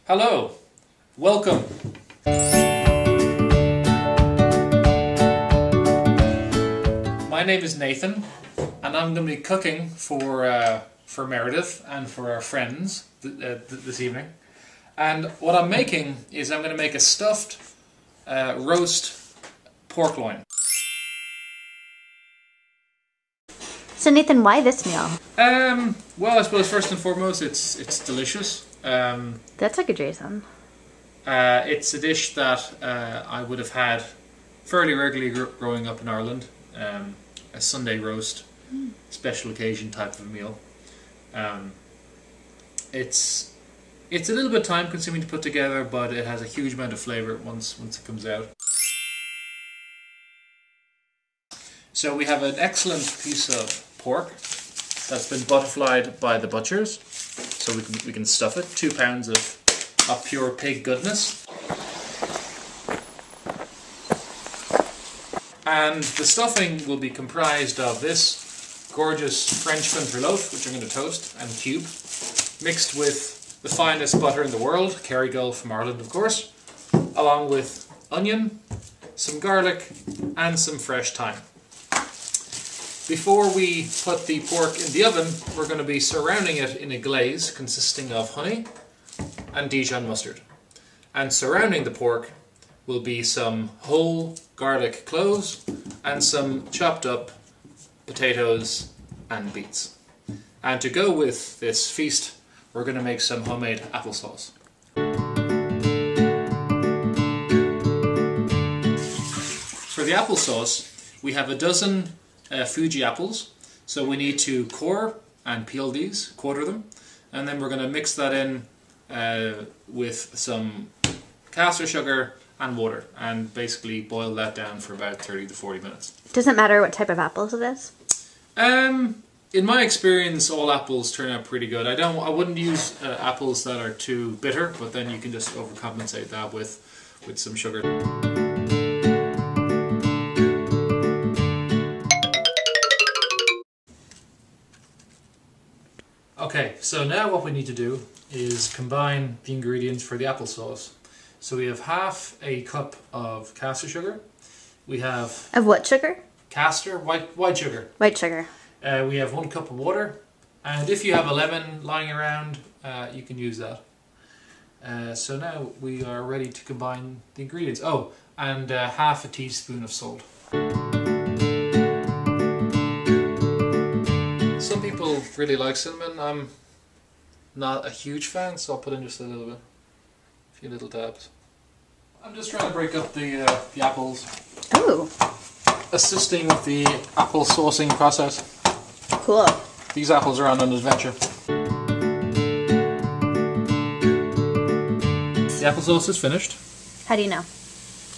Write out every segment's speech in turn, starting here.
Hello, welcome. My name is Nathan, and I'm going to be cooking for Meredith and for our friends this evening. And what I'm making is I'm going to make a stuffed roast pork loin. So Nathan, why this meal? Well, I suppose first and foremost, it's delicious. That's a good reason. It's a dish that I would have had fairly regularly growing up in Ireland. A Sunday roast, special occasion type of meal. It's a little bit time consuming to put together, but it has a huge amount of flavour once it comes out. So we have an excellent piece of pork that's been butterflied by the butchers, so we can stuff it. 2 pounds of pure pig goodness. And the stuffing will be comprised of this gorgeous French country loaf, which I'm going to toast and cube, mixed with the finest butter in the world, Kerrygold from Ireland of course, along with onion, some garlic and some fresh thyme. Before we put the pork in the oven, we're going to be surrounding it in a glaze consisting of honey and Dijon mustard. And surrounding the pork will be some whole garlic cloves and some chopped up potatoes and beets. And to go with this feast, we're going to make some homemade applesauce. For the applesauce, we have a dozen Fuji apples, so we need to core and peel these, quarter them, and then we're going to mix that in with some caster sugar and water, and basically boil that down for about 30 to 40 minutes. Doesn't matter what type of apples it is? In my experience, all apples turn out pretty good. I wouldn't use apples that are too bitter, but then you can just overcompensate that with some sugar. Okay, so now what we need to do is combine the ingredients for the applesauce. So we have half a cup of caster sugar. We have... Of what sugar? Caster, white sugar. White sugar. We have 1 cup of water. And if you have a lemon lying around, you can use that. So now we are ready to combine the ingredients. Oh, and half a teaspoon of salt. Some people really like cinnamon. I'm not a huge fan, so I'll put in just a little bit. A few little dabs. I'm just trying to break up the apples. Ooh. Assisting with the apple saucing process. Cool. These apples are on an adventure. The applesauce is finished. How do you know?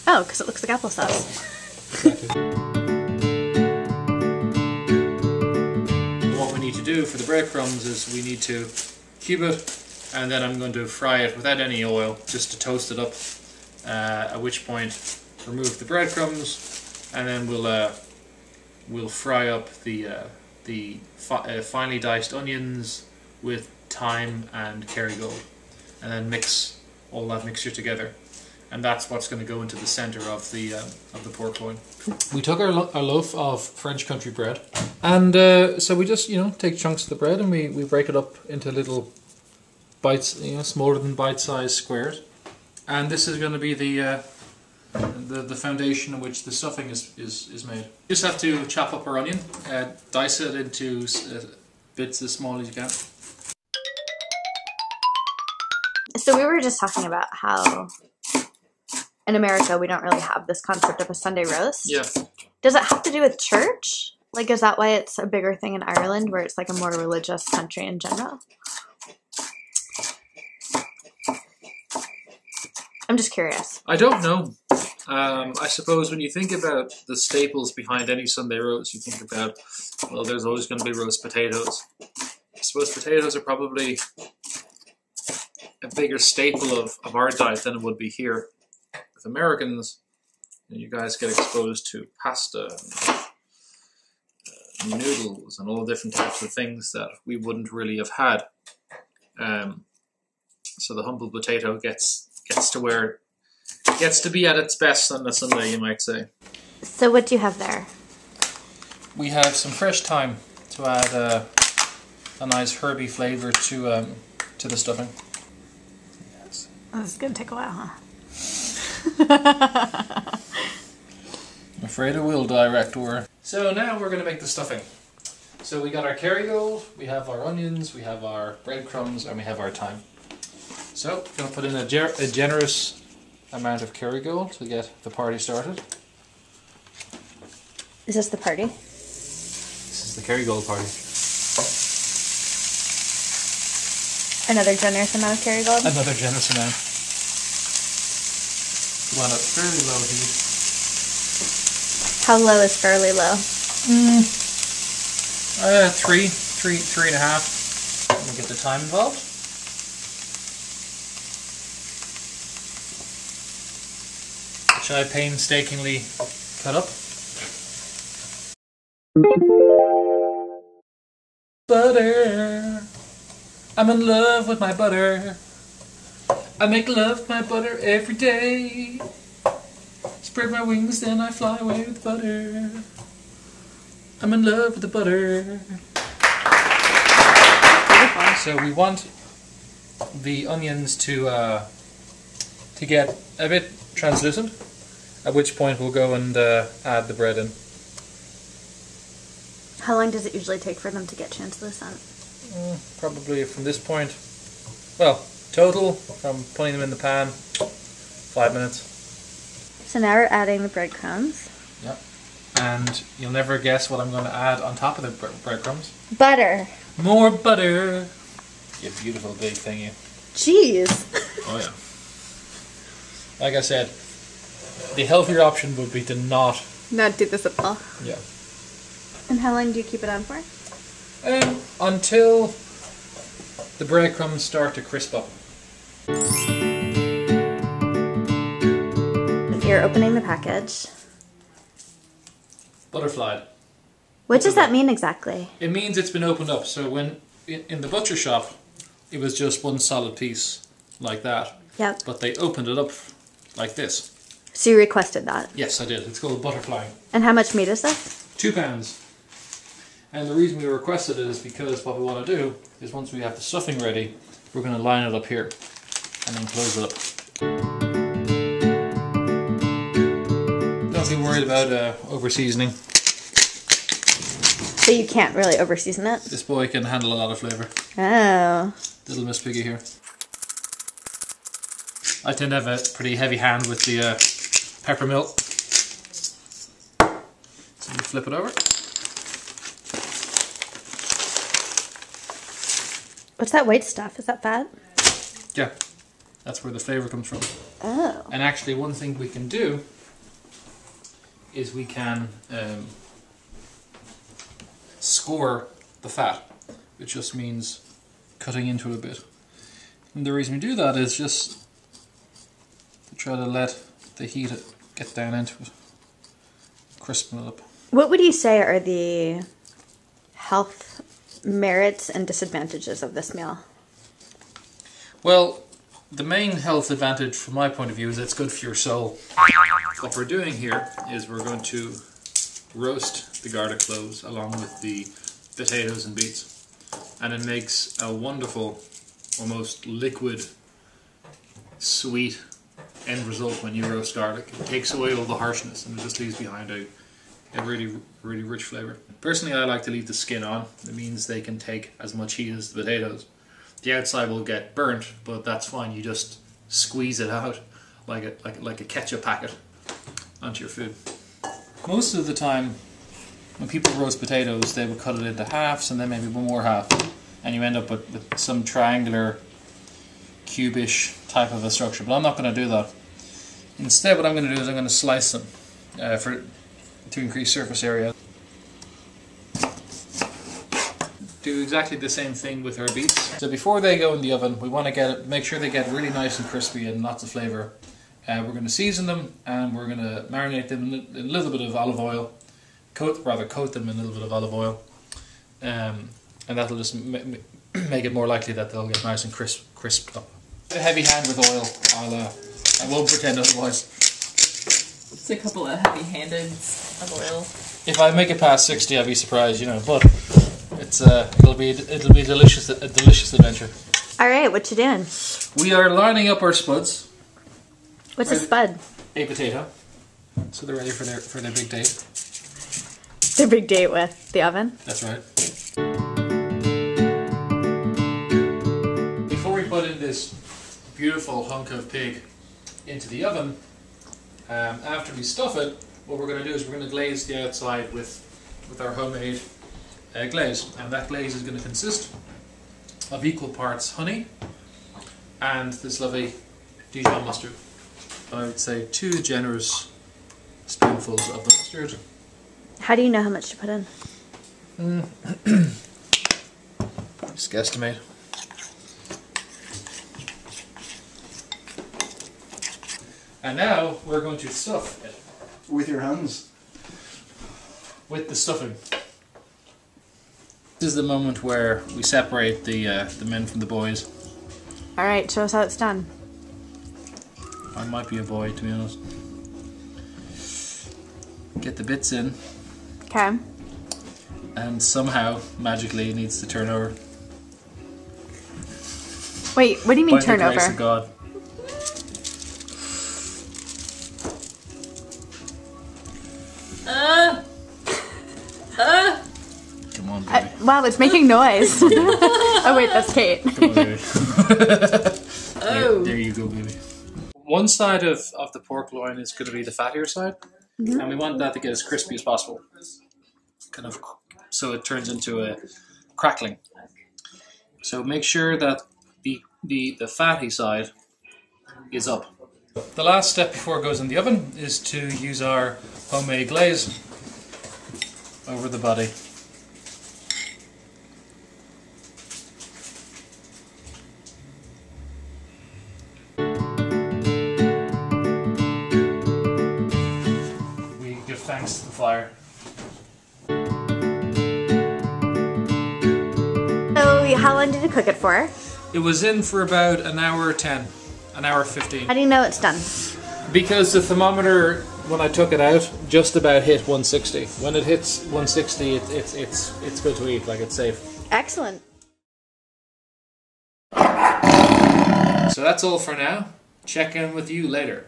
Oh, because it looks like applesauce. Exactly. What we need to do for the breadcrumbs is we need to cube it, and then I'm going to fry it without any oil, just to toast it up. At which point, remove the breadcrumbs, and then we'll fry up the finely diced onions with thyme and Kerrygold, and then mix all that mixture together. And that's what's going to go into the center of the pork loin. We took our loaf of French country bread, and so we just take chunks of the bread and we break it up into little bites, smaller than bite-sized squares. And this is going to be the foundation in which the stuffing is made. You just have to chop up our onion, dice it into bits as small as you can. So we were just talking about how in America we don't really have this concept of a Sunday roast. Yeah. Does it have to do with church? Like, is that why it's a bigger thing in Ireland, where it's like a more religious country in general? I'm just curious. I don't know. I suppose when you think about the staples behind any Sunday roast, you think about, well, there's always going to be roast potatoes. I suppose potatoes are probably a bigger staple of our diet than it would be here. With Americans, you guys get exposed to pasta, and noodles, and all different types of things that we wouldn't really have had. so the humble potato gets to be at its best on a Sunday, you might say. So what do you have there? We have some fresh thyme to add a nice herby flavour to the stuffing. Yes. Oh, this is gonna take a while, huh? I'm afraid it will, director. So now we're going to make the stuffing. So we got our Kerrygold, we have our onions, we have our breadcrumbs, and we have our thyme. So we're going to put in a generous amount of Kerrygold to get the party started. Is this the party? This is the Kerrygold party. Another generous amount of Kerrygold? Another generous amount. We want a fairly low heat. How low is fairly low? 3.5. We'll get the thyme involved. Which I painstakingly cut up. Butter. I'm in love with my butter. I make love with my butter every day. Spread my wings, then I fly away with butter. I'm in love with the butter. So we want the onions to get a bit translucent, at which point we'll go and add the bread in. How long does it usually take for them to get translucent? Probably from this point, well, total from putting them in the pan, 5 minutes. So now we're adding the breadcrumbs. Yep. And you'll never guess what I'm going to add on top of the breadcrumbs. Butter. More butter. You beautiful big thing, you. Jeez. Oh yeah. Like I said, the healthier option would be to not do this at all. Yeah. And how long do you keep it on for? Until the breadcrumbs start to crisp up. You're opening the package. Butterflied. What does that mean exactly? It means it's been opened up. So when in the butcher shop, it was just one solid piece like that. Yep. But they opened it up like this. So you requested that? Yes, I did. It's called butterfly. And how much meat is this? 2 pounds. And the reason we requested it is because what we want to do is once we have the stuffing ready, we're going to line it up here and then close it up. Don't be worried about over seasoning. So you can't really over season it? This boy can handle a lot of flavour. Oh. Little Miss Piggy here. I tend to have a pretty heavy hand with the pepper mill. So you flip it over. What's that white stuff? Is that fat? Yeah, that's where the flavour comes from. Oh. And actually one thing we can do is we can score the fat, which just means cutting into it a bit. And the reason we do that is just to try to let the heat get down into it, crispen it up. What would you say are the health merits and disadvantages of this meal? Well, the main health advantage from my point of view is it's good for your soul. What we're doing here is we're going to roast the garlic cloves along with the potatoes and beets, and it makes a wonderful, almost liquid, sweet end result when you roast garlic. It takes away all the harshness and it just leaves behind a really, really rich flavour. Personally, I like to leave the skin on. It means they can take as much heat as the potatoes. The outside will get burnt, but that's fine. You just squeeze it out like a ketchup packet onto your food. Most of the time, when people roast potatoes, they would cut it into halves and then maybe one more half, and you end up with some triangular, cubish type of a structure. But I'm not going to do that. Instead, what I'm going to do is I'm going to slice them to increase surface area. Do exactly the same thing with our beets. So before they go in the oven, we want to make sure they get really nice and crispy and lots of flavour. We're going to season them and we're going to marinate them in a little bit of olive oil. Coat them in a little bit of olive oil, and that'll just make it more likely that they'll get nice and crisped up. A heavy hand with oil. I won't pretend otherwise. Just a couple of heavy-handed of oil. If I make it past 60, I'll be surprised, you know. But it's it'll be a delicious adventure. All right, what you doing? We are lining up our spuds. What's a spud? A potato. So they're ready for their big date. Their big date with the oven? That's right. Before we put in this beautiful hunk of pig into the oven, after we stuff it, what we're going to do is we're going to glaze the outside with our homemade glaze. And that glaze is going to consist of equal parts honey and this lovely Dijon mustard. I would say 2 generous spoonfuls of the mustard. How do you know how much to put in? Just guesstimate. And now we're going to stuff it. With your hands? With the stuffing. This is the moment where we separate the men from the boys. All right, show us how it's done. I might be a boy, to be honest. Get the bits in. Okay. And somehow, magically, it needs to turn over. Wait, what do you mean By turn the grace over? of God. Come on, baby. Wow, it's making noise. Oh wait, that's Kate. Come on, baby. There you go, baby. One side of the pork loin is going to be the fattier side, and we want that to get as crispy as possible. Kind of, so it turns into a crackling. So make sure that the fatty side is up. The last step before it goes in the oven is to use our homemade glaze over the body. We give thanks to the fire. So, how long did you cook it for? It was in for about an hour 10, an hour 15. How do you know it's done? Because the thermometer, when I took it out, just about hit 160. When it hits 160, it's good to eat, like it's safe. Excellent. So that's all for now. Check in with you later.